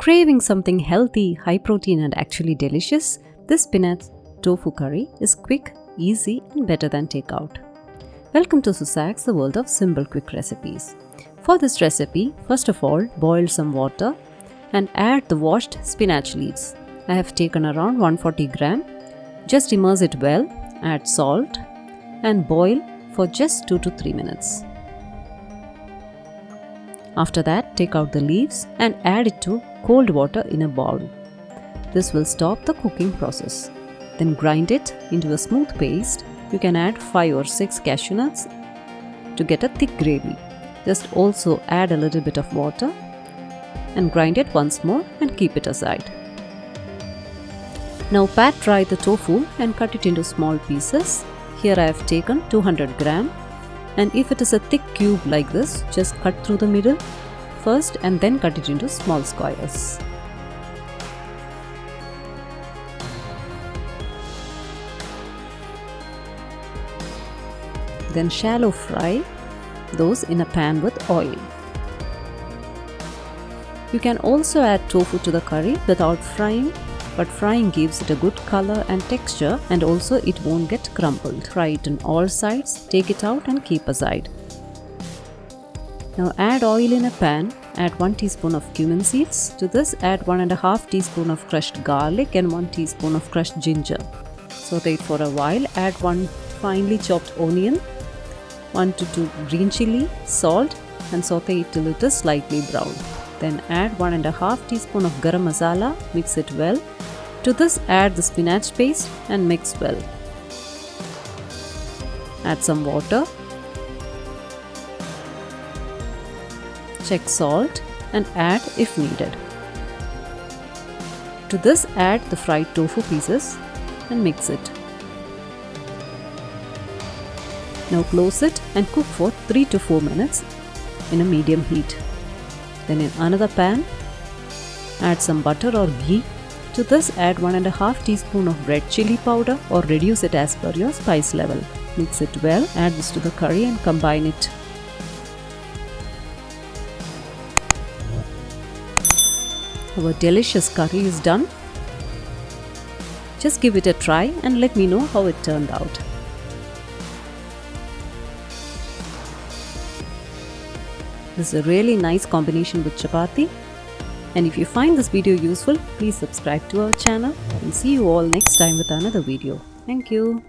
Craving something healthy, high protein and actually delicious? This Spinat-Tofu Curry is quick, easy and better than takeout. Welcome to Suzacs, the world of simple quick recipes. For this recipe, first of all, boil some water and add the washed spinach leaves. I have taken around 140 gram. Just immerse it well, add salt and boil for just 2 to 3 minutes. After that, take out the leaves and add it to cold water in a bowl. This will stop the cooking process. Then grind it into a smooth paste. You can add 5 or 6 cashew nuts to get a thick gravy. Just also add a little bit of water and grind it once more and keep it aside. Now pat dry the tofu and cut it into small pieces. Here I have taken 200 gram. And if it is a thick cube like this, just cut through the middle first and then cut it into small squares. Then shallow fry those in a pan with oil. You can also add tofu to the curry without frying, but frying gives it a good color and texture, and also it won't get crumbled. Fry it on all sides, take it out and keep aside. Now add oil in a pan, add 1 teaspoon of cumin seeds. To this add 1.5 teaspoon of crushed garlic and 1 teaspoon of crushed ginger. Saute it for a while, add 1 finely chopped onion, 1 to 2 green chili, salt and saute it till it is slightly brown. Then add 1.5 teaspoon of garam masala, mix it well. To this add the spinach paste and mix well. Add some water. Check salt and add if needed. To this add the fried tofu pieces and mix it. Now close it and cook for 3 to 4 minutes in a medium heat. Then in another pan, add some butter or ghee. To this add 1.5 teaspoon of red chili powder or reduce it as per your spice level. Mix it well, add this to the curry and combine it. Our delicious curry is done. Just give it a try and let me know how it turned out. This is a really nice combination with chapati. And if you find this video useful, please subscribe to our channel and see you all next time with another video. Thank you.